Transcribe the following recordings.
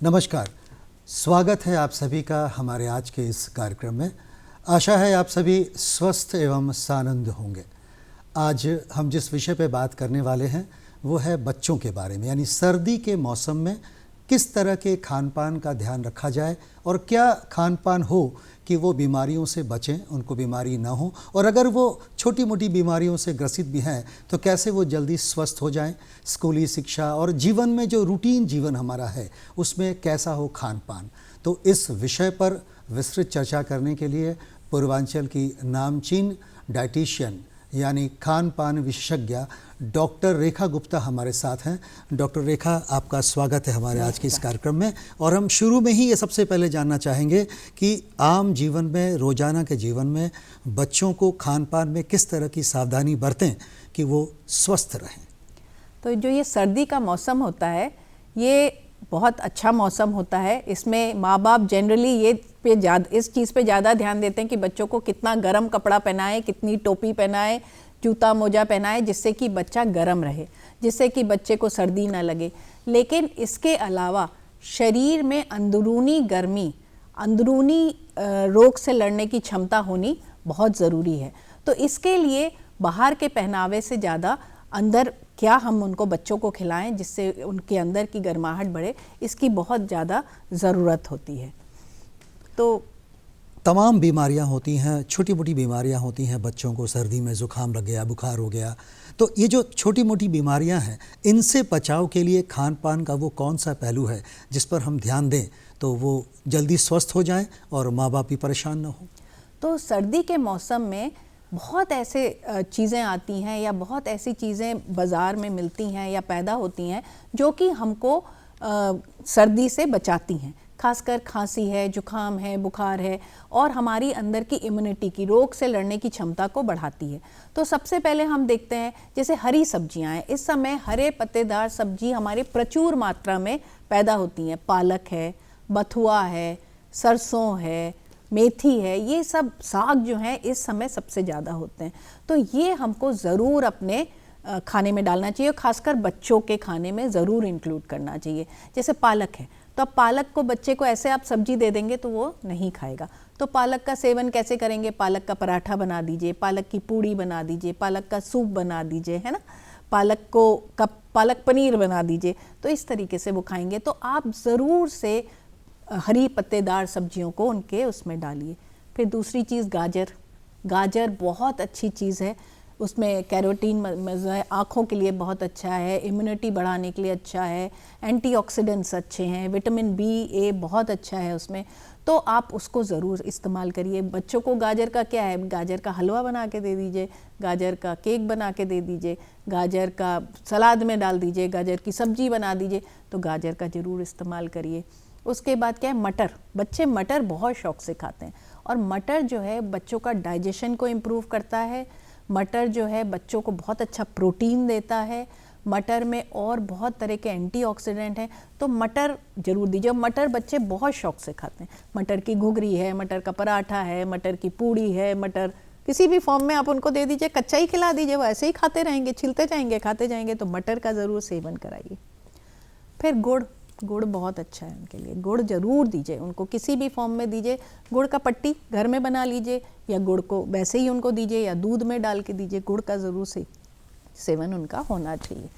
नमस्कार, स्वागत है आप सभी का हमारे आज के इस कार्यक्रम में। आशा है आप सभी स्वस्थ एवं सानंद होंगे। आज हम जिस विषय पे बात करने वाले हैं वो है बच्चों के बारे में, यानी सर्दी के मौसम में किस तरह के खान पान का ध्यान रखा जाए और क्या खान पान हो कि वो बीमारियों से बचें, उनको बीमारी ना हो, और अगर वो छोटी मोटी बीमारियों से ग्रसित भी हैं तो कैसे वो जल्दी स्वस्थ हो जाएं। स्कूली शिक्षा और जीवन में जो रूटीन जीवन हमारा है उसमें कैसा हो खान पान। तो इस विषय पर विस्तृत चर्चा करने के लिए पूर्वांचल की नामचीन डाइटिशियन यानी खान पान विशेषज्ञ डॉक्टर रेखा गुप्ता हमारे साथ हैं। डॉक्टर रेखा, आपका स्वागत है हमारे आज के इस कार्यक्रम में। और हम शुरू में ही ये सबसे पहले जानना चाहेंगे कि आम जीवन में, रोजाना के जीवन में बच्चों को खान पान में किस तरह की सावधानी बरतें कि वो स्वस्थ रहें। तो जो ये सर्दी का मौसम होता है ये बहुत अच्छा मौसम होता है। इसमें माँ बाप जनरली इस चीज़ पे ज़्यादा ध्यान देते हैं कि बच्चों को कितना गर्म कपड़ा पहनाएं, कितनी टोपी पहनाएं, जूता मोजा पहनाएं, जिससे कि बच्चा गर्म रहे, जिससे कि बच्चे को सर्दी ना लगे। लेकिन इसके अलावा शरीर में अंदरूनी गर्मी, अंदरूनी रोग से लड़ने की क्षमता होनी बहुत ज़रूरी है। तो इसके लिए बाहर के पहनावे से ज़्यादा अंदर क्या हम उनको बच्चों को खिलाएं जिससे उनके अंदर की गर्माहट बढ़े, इसकी बहुत ज़्यादा ज़रूरत होती है। तो तमाम बीमारियां होती हैं, छोटी मोटी बीमारियां होती हैं बच्चों को। सर्दी में ज़ुकाम लग गया, बुखार हो गया, तो ये जो छोटी मोटी बीमारियां हैं इनसे बचाव के लिए खान पान का वो कौन सा पहलू है जिस पर हम ध्यान दें तो वो जल्दी स्वस्थ हो जाएं और माँ बाप भी परेशान ना हो। तो सर्दी के मौसम में बहुत ऐसे चीज़ें आती हैं या बहुत ऐसी चीज़ें बाज़ार में मिलती हैं या पैदा होती हैं जो कि हमको सर्दी से बचाती हैं। खासकर खांसी है, जुकाम है, बुखार है और हमारी अंदर की इम्यूनिटी की, रोग से लड़ने की क्षमता को बढ़ाती है। तो सबसे पहले हम देखते हैं जैसे हरी सब्जियां हैं। इस समय हरे पत्तेदार सब्जी हमारी प्रचुर मात्रा में पैदा होती हैं। पालक है, बथुआ है, सरसों है, मेथी है, ये सब साग जो हैं इस समय सबसे ज़्यादा होते हैं। तो ये हमको ज़रूर अपने खाने में डालना चाहिए, खासकर बच्चों के खाने में ज़रूर इंक्लूड करना चाहिए। जैसे पालक है तो अब पालक को बच्चे को ऐसे आप सब्जी दे देंगे तो वो नहीं खाएगा। तो पालक का सेवन कैसे करेंगे? पालक का पराठा बना दीजिए, पालक की पूड़ी बना दीजिए, पालक का सूप बना दीजिए, है ना, पालक पनीर बना दीजिए। तो इस तरीके से वो खाएंगे। तो आप ज़रूर से हरी पत्तेदार सब्जियों को उनके उसमें डालिए। फिर दूसरी चीज़ गाजर बहुत अच्छी चीज़ है। उसमें कैरोटीन आँखों के लिए बहुत अच्छा है, इम्यूनिटी बढ़ाने के लिए अच्छा है, एंटीऑक्सीडेंट्स अच्छे हैं, विटामिन बी, ए बहुत अच्छा है उसमें। तो आप उसको ज़रूर इस्तेमाल करिए। बच्चों को गाजर का क्या है, गाजर का हलवा बना के दे दीजिए, गाजर का केक बना के दे दीजिए, गाजर का सलाद में डाल दीजिए, गाजर की सब्जी बना दीजिए। तो गाजर का ज़रूर इस्तेमाल करिए। उसके बाद क्या है, मटर। बच्चे मटर बहुत शौक़ से खाते हैं और मटर जो है बच्चों का डाइजेशन को इम्प्रूव करता है। मटर जो है बच्चों को बहुत अच्छा प्रोटीन देता है। मटर में और बहुत तरह के एंटीऑक्सीडेंट हैं। तो मटर ज़रूर दीजिए। मटर बच्चे बहुत शौक़ से खाते हैं। मटर की घुघरी है, मटर का पराठा है, मटर की पूड़ी है, मटर किसी भी फॉर्म में आप उनको दे दीजिए, कच्चा ही खिला दीजिए, वो ऐसे ही खाते रहेंगे, छिलते जाएंगे, खाते जाएंगे। तो मटर का ज़रूर सेवन कराइए। फिर गुड़ बहुत अच्छा है उनके लिए। गुड़ ज़रूर दीजिए उनको, किसी भी फॉर्म में दीजिए। गुड़ का पट्टी घर में बना लीजिए या गुड़ को वैसे ही उनको दीजिए या दूध में डाल के दीजिए। गुड़ का ज़रूर सेवन उनका होना चाहिए।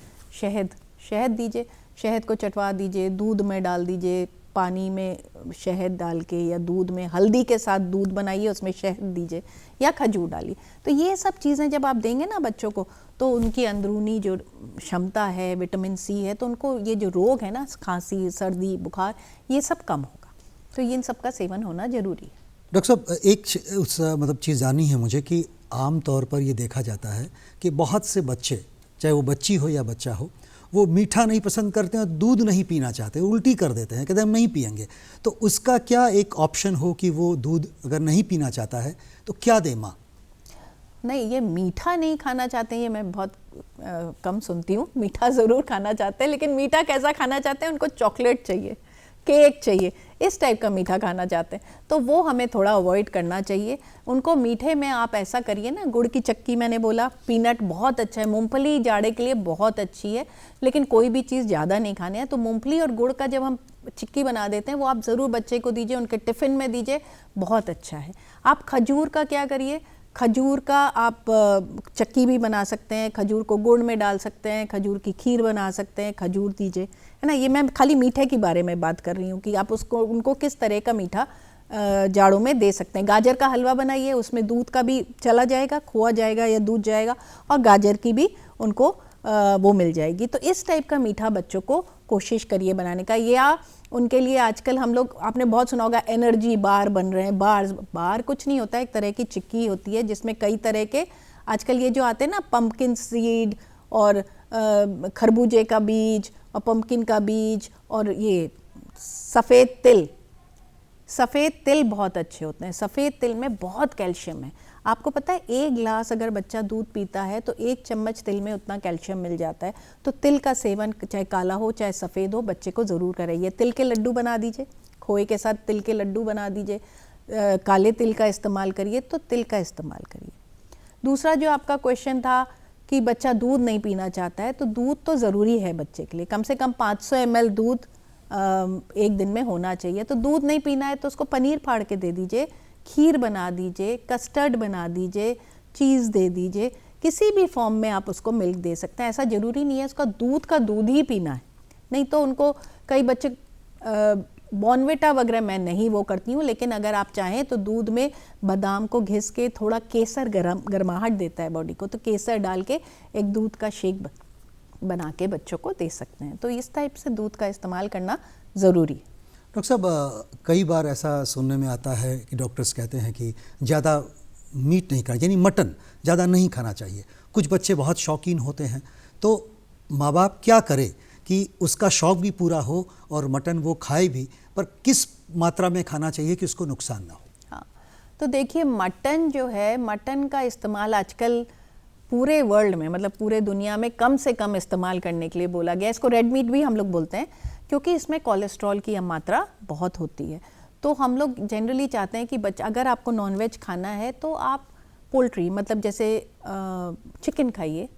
शहद दीजिए, शहद को चटवा दीजिए, दूध में डाल दीजिए, पानी में शहद डाल के या दूध में हल्दी के साथ दूध बनाइए, उसमें शहद दीजिए या खजूर डालिए। तो ये सब चीज़ें जब आप देंगे ना बच्चों को तो उनकी अंदरूनी जो क्षमता है, विटामिन सी है, तो उनको ये जो रोग है ना, खांसी, सर्दी, बुखार, ये सब कम होगा। तो इन सब का सेवन होना ज़रूरी है। डॉक्टर साहब, एक चीज़ जाननी है मुझे कि आम तौर पर ये देखा जाता है कि बहुत से बच्चे, चाहे वो बच्ची हो या बच्चा हो, वो मीठा नहीं पसंद करते हैं और दूध नहीं पीना चाहते, उल्टी कर देते हैं, कहते हैं हम नहीं पियेंगे। तो उसका क्या एक ऑप्शन हो कि वो दूध अगर नहीं पीना चाहता है तो क्या दे माँ? नहीं, ये मीठा नहीं खाना चाहते हैं, ये मैं बहुत कम सुनती हूँ। मीठा ज़रूर खाना चाहते हैं, लेकिन मीठा कैसा खाना चाहते हैं? उनको चॉकलेट चाहिए, केक चाहिए, इस टाइप का मीठा खाना चाहते हैं। तो वो हमें थोड़ा अवॉइड करना चाहिए। उनको मीठे में आप ऐसा करिए ना, गुड़ की चक्की, मैंने बोला, पीनट बहुत अच्छा है, मूंगफली जाड़े के लिए बहुत अच्छी है, लेकिन कोई भी चीज़ ज़्यादा नहीं खानी है। तो मूंगफली और गुड़ का जब हम चिक्की बना देते हैं वो आप ज़रूर बच्चे को दीजिए, उनके टिफ़िन में दीजिए, बहुत अच्छा है। आप खजूर का क्या करिए, खजूर का आप चक्की भी बना सकते हैं, खजूर को गुड़ में डाल सकते हैं, खजूर की खीर बना सकते हैं, खजूर दीजिए, है ना। ये मैं खाली मीठे के बारे में बात कर रही हूँ कि आप उसको उनको किस तरह का मीठा जाड़ों में दे सकते हैं। गाजर का हलवा बनाइए, उसमें दूध का भी चला जाएगा, खोआ जाएगा या दूध जाएगा, और गाजर की भी उनको वो मिल जाएगी। तो इस टाइप का मीठा बच्चों को कोशिश करिए बनाने का। या उनके लिए आजकल हम लोग, आपने बहुत सुना होगा, एनर्जी बार बन रहे हैं। बार कुछ नहीं होता है, एक तरह की चिक्की होती है जिसमें कई तरह के आजकल ये जो आते हैं ना, पंपकिन सीड और खरबूजे का बीज और पंपकिन का बीज और ये सफ़ेद तिल बहुत अच्छे होते हैं। सफ़ेद तिल में बहुत कैल्शियम है। आपको पता है, एक गिलास अगर बच्चा दूध पीता है तो 1 चम्मच तिल में उतना कैल्शियम मिल जाता है। तो तिल का सेवन चाहे काला हो चाहे सफ़ेद हो, बच्चे को ज़रूर कराइए। तिल के लड्डू बना दीजिए, खोए के साथ तिल के लड्डू बना दीजिए। काले तिल का इस्तेमाल करिए, तो तिल का इस्तेमाल करिए। दूसरा जो आपका क्वेश्चन था कि बच्चा दूध नहीं पीना चाहता है, तो दूध तो ज़रूरी है बच्चे के लिए। कम से कम 500 ml दूध एक दिन में होना चाहिए। तो दूध नहीं पीना है तो उसको पनीर फाड़ के दे दीजिए, खीर बना दीजिए, कस्टर्ड बना दीजिए, चीज़ दे दीजिए, किसी भी फॉर्म में आप उसको मिल्क दे सकते हैं। ऐसा ज़रूरी नहीं है उसका दूध का दूध ही पीना है। नहीं तो उनको, कई बच्चे बॉर्नविटा वगैरह मैं नहीं वो करती हूँ, लेकिन अगर आप चाहें तो दूध में बादाम को घिस के, थोड़ा केसर गर्माहट देता है बॉडी को, तो केसर डाल के एक दूध का शेक बना के बच्चों को दे सकते हैं। तो इस टाइप से दूध का इस्तेमाल करना ज़रूरी है। डॉक्टर साहब, कई बार ऐसा सुनने में आता है कि डॉक्टर्स कहते हैं कि ज़्यादा मीट नहीं खाना, यानी मटन ज़्यादा नहीं खाना चाहिए। कुछ बच्चे बहुत शौकीन होते हैं, तो माँ बाप क्या करे कि उसका शौक़ भी पूरा हो और मटन वो खाए भी, पर किस मात्रा में खाना चाहिए कि उसको नुकसान ना हो? हाँ, तो देखिए, मटन जो है, मटन का इस्तेमाल आजकल पूरे वर्ल्ड में, मतलब पूरे दुनिया में कम से कम इस्तेमाल करने के लिए बोला गया। इसको रेड मीट भी हम लोग बोलते हैं, क्योंकि इसमें कोलेस्ट्रॉल की मात्रा बहुत होती है। तो हम लोग जनरली चाहते हैं कि बच्चा, अगर आपको नॉनवेज खाना है तो आप पोल्ट्री, मतलब जैसे चिकन खाइए,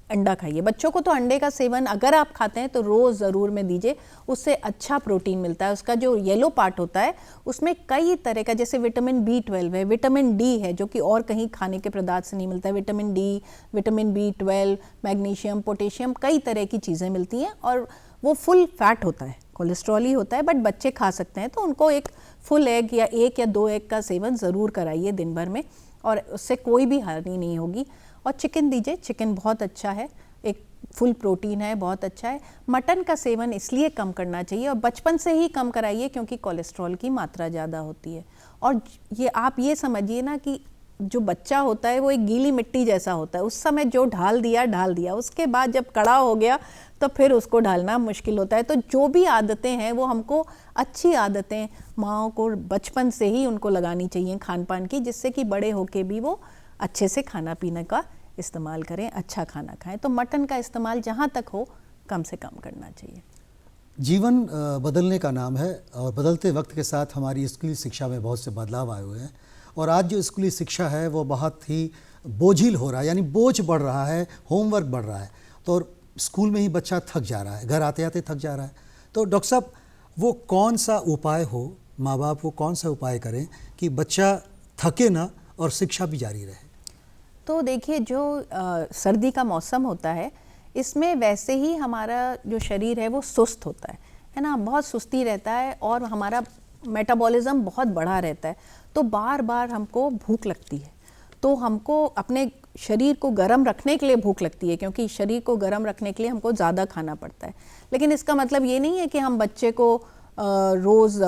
अंडा खाइए। बच्चों को तो अंडे का सेवन अगर आप खाते हैं तो रोज़ ज़रूर में दीजिए, उससे अच्छा प्रोटीन मिलता है। उसका जो येलो पार्ट होता है उसमें कई तरह का, जैसे विटामिन B12 है, विटामिन डी है, जो कि और कहीं खाने के पदार्थ से नहीं मिलता है। Vitamin D, vitamin B12, magnesium, potassium, कई तरह की चीज़ें मिलती हैं, और वो फुल फैट होता है, कोलेस्ट्रॉल ही होता है, बट बच्चे खा सकते हैं। तो उनको एक फुल एग या 1 या 2 एग का सेवन ज़रूर कराइए दिन भर में, और उससे कोई भी हानि नहीं होगी। और चिकन दीजिए, चिकन बहुत अच्छा है, एक फुल प्रोटीन है, बहुत अच्छा है। मटन का सेवन इसलिए कम करना चाहिए, और बचपन से ही कम कराइए, क्योंकि कोलेस्ट्रॉल की मात्रा ज़्यादा होती है। और ये आप ये समझिए ना कि जो बच्चा होता है वो एक गीली मिट्टी जैसा होता है। उस समय जो ढाल दिया, उसके बाद जब कड़ा हो गया तो फिर उसको ढालना मुश्किल होता है। तो जो भी आदतें हैं वो हमको, अच्छी आदतें माँओं को बचपन से ही उनको लगानी चाहिए खान पान की, जिससे कि बड़े होके भी वो अच्छे से खाना पीने का इस्तेमाल करें, अच्छा खाना खाएं। तो मटन का इस्तेमाल जहाँ तक हो कम से कम करना चाहिए। जीवन बदलने का नाम है, और बदलते वक्त के साथ हमारी स्कूली शिक्षा में बहुत से बदलाव आए हुए हैं, और आज जो स्कूली शिक्षा है वो बहुत ही बोझिल हो रहा है, यानी बोझ बढ़ रहा है, होमवर्क बढ़ रहा है। तो स्कूल में ही बच्चा थक जा रहा है, घर आते आते थक जा रहा है। तो डॉक्टर साहब, वो कौन सा उपाय हो, माँ बाप वो कौन सा उपाय करें कि बच्चा थके ना और शिक्षा भी जारी रहे? तो देखिए, जो सर्दी का मौसम होता है, इसमें वैसे ही हमारा जो शरीर है वो सुस्त होता है ना, बहुत सुस्ती रहता है, और हमारा मेटाबॉलिज्म बहुत बढ़ा रहता है। तो बार बार हमको भूख लगती है, तो हमको अपने शरीर को गर्म रखने के लिए भूख लगती है, क्योंकि शरीर को गर्म रखने के लिए हमको ज़्यादा खाना पड़ता है। लेकिन इसका मतलब ये नहीं है कि हम बच्चे को रोज़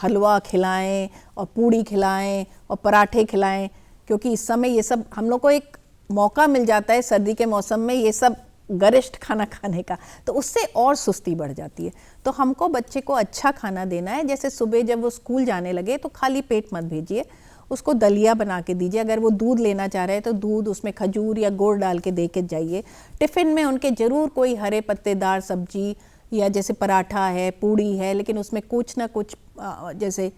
हलवा खिलाएं और पूड़ी खिलाएं और पराठे खिलाएं, क्योंकि इस समय ये सब हम लोग को एक मौका मिल जाता है सर्दी के मौसम में ये सब गरिष्ठ खाना खाने का, तो उससे और सुस्ती बढ़ जाती है। तो हमको बच्चे को अच्छा खाना देना है। जैसे सुबह जब वो स्कूल जाने लगे तो खाली पेट मत भेजिए, उसको दलिया बना के दीजिए। अगर वो दूध लेना चाह रहे हैं तो दूध, उसमें खजूर या गुड़ डाल के दे के जाइए। टिफ़िन में उनके ज़रूर कोई हरे पत्तेदार सब्जी, या जैसे पराठा है, पूड़ी है, लेकिन उसमें कुछ ना कुछ जैसे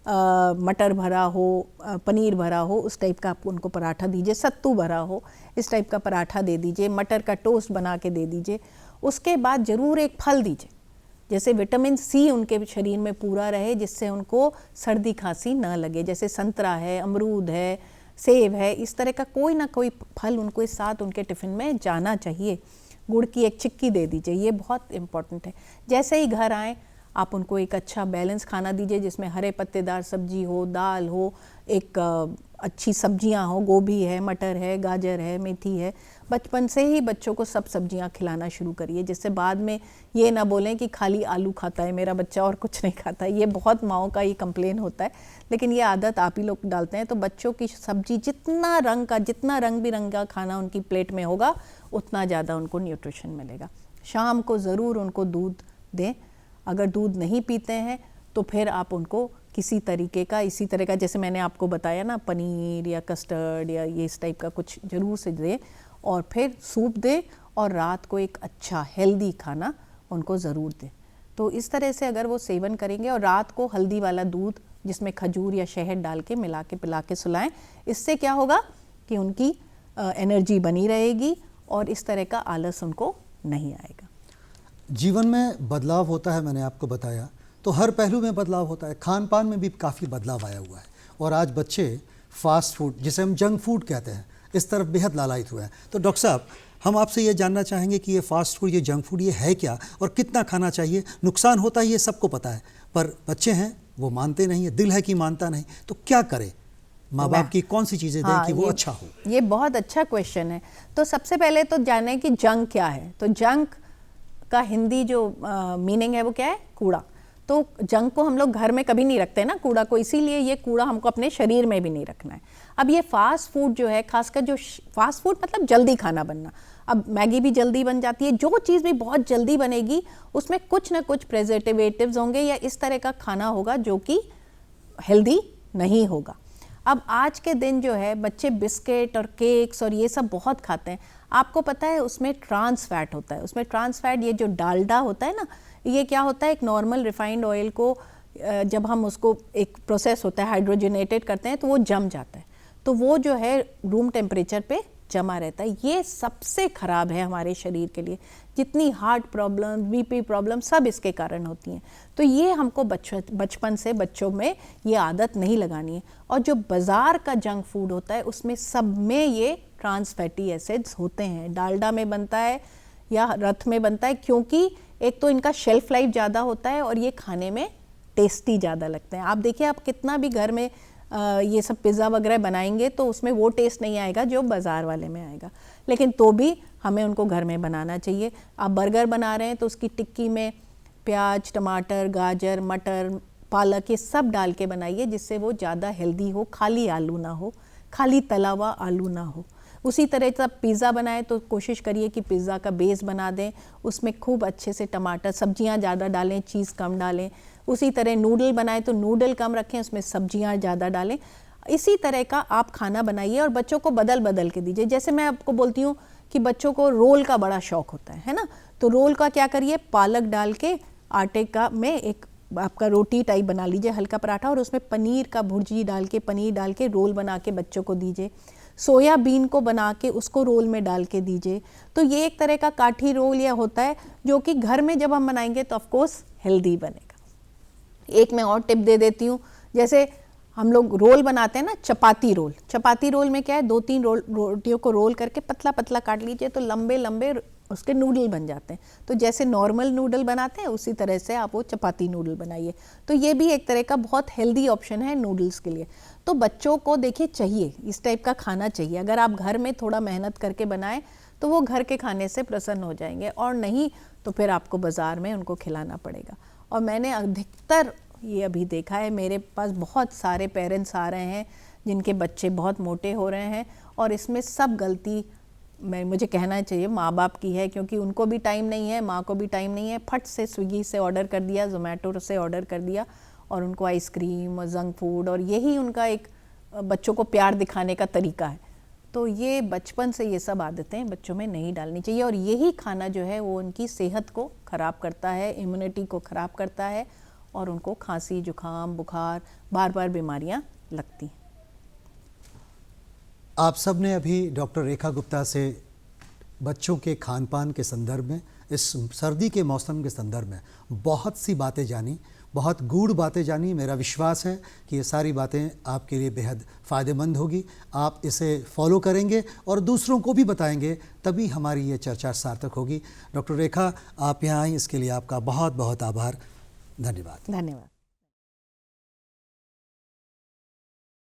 मटर भरा हो, पनीर भरा हो, उस टाइप का आप उनको पराठा दीजिए। सत्तू भरा हो, इस टाइप का पराठा दे दीजिए। मटर का टोस्ट बना के दे दीजिए। उसके बाद ज़रूर एक फल दीजिए। जैसे विटामिन सी उनके शरीर में पूरा रहे, जिससे उनको सर्दी खांसी ना लगे। जैसे संतरा है, अमरूद है, सेब है, इस तरह का कोई ना कोई फल उनको इस साथ उनके टिफ़िन में जाना चाहिए। गुड़ की एक चिक्की दे दीजिए, ये बहुत इम्पॉर्टेंट है। जैसे ही घर आएँ आप उनको एक अच्छा बैलेंस खाना दीजिए, जिसमें हरे पत्तेदार सब्जी हो, दाल हो, एक अच्छी सब्जियां हो, गोभी है, मटर है, गाजर है, मेथी है। बचपन से ही बच्चों को सब सब्जियां खिलाना शुरू करिए, जिससे बाद में ये ना बोलें कि खाली आलू खाता है मेरा बच्चा और कुछ नहीं खाता। ये बहुत माओं का ये कंप्लेन होता है, लेकिन ये आदत आप ही लोग डालते हैं। तो बच्चों की सब्जी जितना रंग बिरंगा खाना उनकी प्लेट में होगा, उतना ज़्यादा उनको न्यूट्रिशन मिलेगा। शाम को ज़रूर उनको दूध दें। अगर दूध नहीं पीते हैं तो फिर आप उनको किसी तरीके का, इसी तरह का, जैसे मैंने आपको बताया ना, पनीर या कस्टर्ड या ये इस टाइप का कुछ ज़रूर से दें, और फिर सूप दें, और रात को एक अच्छा हेल्दी खाना उनको ज़रूर दें। तो इस तरह से अगर वो सेवन करेंगे, और रात को हल्दी वाला दूध जिसमें खजूर या शहद डाल के मिला के पिला के सुलाएं, इससे क्या होगा कि उनकी एनर्जी बनी रहेगी और इस तरह का आलस उनको नहीं आएगा। जीवन में बदलाव होता है, मैंने आपको बताया, तो हर पहलू में बदलाव होता है। खान पान में भी काफ़ी बदलाव आया हुआ है, और आज बच्चे फास्ट फूड, जिसे हम जंक फूड कहते हैं, इस तरफ बेहद लालायित हुए हैं। तो डॉक्टर साहब, हम आपसे ये जानना चाहेंगे कि ये फास्ट फूड, ये जंक फूड, ये है क्या और कितना खाना चाहिए? नुकसान होता है ये सबको पता है, पर बच्चे हैं वो मानते नहीं है, दिल है कि मानता नहीं, तो क्या करें? माँ बाप की कौन सी चीज़ें दें कि वो अच्छा हो? ये बहुत अच्छा क्वेश्चन है। तो सबसे पहले तो जाने कि जंक क्या है। तो जंक का हिंदी जो मीनिंग है वो क्या है? कूड़ा। तो जंक को हम लोग घर में कभी नहीं रखते ना, कूड़ा को, इसीलिए ये कूड़ा हमको अपने शरीर में भी नहीं रखना है। अब ये फास्ट फूड जो है, खासकर जो फास्ट फूड मतलब जल्दी खाना बनना, अब मैगी भी जल्दी बन जाती है, जो चीज़ भी बहुत जल्दी बनेगी उसमें कुछ ना कुछ प्रिजर्वेटिव्स होंगे या इस तरह का खाना होगा जो कि हेल्दी नहीं होगा। अब आज के दिन जो है बच्चे बिस्किट और केक्स और ये सब बहुत खाते हैं। आपको पता है उसमें ट्रांस फैट होता है। उसमें ट्रांस फैट, ये जो डालडा होता है ना, ये क्या होता है, एक नॉर्मल रिफाइंड ऑयल को जब हम उसको एक प्रोसेस होता है हाइड्रोजनेटेड करते हैं तो वो जम जाता है, तो वो जो है रूम टेम्परेचर पे जमा रहता है। ये सबसे ख़राब है हमारे शरीर के लिए। जितनी हार्ट प्रॉब्लम, बीपी प्रॉब्लम, सब इसके कारण होती हैं। तो ये हमको बचपन से बच्चों में ये आदत नहीं लगानी है। और जो बाज़ार का जंक फूड होता है उसमें सब में ये ट्रांस फैटी एसिड्स होते हैं। डालडा में बनता है या रथ में बनता है, क्योंकि एक तो इनका शेल्फ लाइफ ज़्यादा होता है और ये खाने में टेस्टी ज़्यादा लगते हैं। आप देखिए, आप कितना भी घर में ये सब पिज़्ज़ा वगैरह बनाएंगे तो उसमें वो टेस्ट नहीं आएगा जो बाज़ार वाले में आएगा, लेकिन तो भी हमें उनको घर में बनाना चाहिए। आप बर्गर बना रहे हैं तो उसकी टिक्की में प्याज, टमाटर, गाजर, मटर, पालक, ये सब डाल के बनाइए, जिससे वो ज़्यादा हेल्दी हो, खाली आलू ना हो, खाली तला हुआ आलू ना हो। उसी तरह से आप पिज़्ज़ा बनाएं तो कोशिश करिए कि पिज़्ज़ा का बेस बना दें, उसमें खूब अच्छे से टमाटर, सब्जियां ज़्यादा डालें, चीज़ कम डालें। उसी तरह नूडल बनाएं तो नूडल कम रखें, उसमें सब्जियां ज़्यादा डालें। इसी तरह का आप खाना बनाइए और बच्चों को बदल बदल के दीजिए। जैसे मैं आपको बोलती हूँ कि बच्चों को रोल का बड़ा शौक होता है ना, तो रोल का क्या करिए, पालक डाल के आटे का में एक आपका रोटी टाइप बना लीजिए, हल्का पराठा, और उसमें पनीर का भुर्जी डाल के, पनीर डाल के रोल बना के बच्चों को दीजिए। सोयाबीन को बना के उसको रोल में डाल के दीजिए। तो ये एक तरह का काठी रोल या होता है जो कि घर में जब हम बनाएंगे तो ऑफकोर्स हेल्दी बनेगा। एक मैं और टिप दे देती हूँ, जैसे हम लोग रोल बनाते हैं ना, चपाती रोल। चपाती रोल में क्या है, 2-3 रोटियों को रोल करके पतला पतला काट लीजिए तो लंबे लंबे उसके नूडल बन जाते हैं। तो जैसे नॉर्मल नूडल बनाते हैं उसी तरह से आप वो चपाती नूडल बनाइए। तो ये भी एक तरह का बहुत हेल्दी ऑप्शन है नूडल्स के लिए। तो बच्चों को देखिए चाहिए, इस टाइप का खाना चाहिए। अगर आप घर में थोड़ा मेहनत करके बनाएं तो वो घर के खाने से प्रसन्न हो जाएंगे, और नहीं तो फिर आपको बाज़ार में उनको खिलाना पड़ेगा। और मैंने अधिकतर ये अभी देखा है, मेरे पास बहुत सारे पेरेंट्स आ रहे हैं जिनके बच्चे बहुत मोटे हो रहे हैं, और इसमें सब गलती मुझे कहना चाहिए माँ बाप की है, क्योंकि उनको भी टाइम नहीं है, माँ को भी टाइम नहीं है। फट से स्विगी से ऑर्डर कर दिया, जोमेटो से ऑर्डर कर दिया, और उनको आइसक्रीम और जंक फूड, और यही उनका एक बच्चों को प्यार दिखाने का तरीका है। तो ये बचपन से ये सब आदतें बच्चों में नहीं डालनी चाहिए, और यही खाना जो है वो उनकी सेहत को ख़राब करता है, इम्यूनिटी को ख़राब करता है, और उनको खांसी, जुकाम, बुखार, बार बार बीमारियां लगती हैं। आप सब ने अभी डॉक्टर रेखा गुप्ता से बच्चों के खान पान के संदर्भ में इस सर्दी के मौसम के संदर्भ में बहुत सी बातें जानी, बहुत गूढ़ बातें जानी। मेरा विश्वास है कि ये सारी बातें आपके लिए बेहद फ़ायदेमंद होगी। आप इसे फॉलो करेंगे और दूसरों को भी बताएंगे, तभी हमारी ये चर्चा सार्थक होगी। डॉक्टर रेखा, आप यहाँ आई, इसके लिए आपका बहुत बहुत आभार। धन्यवाद। धन्यवाद।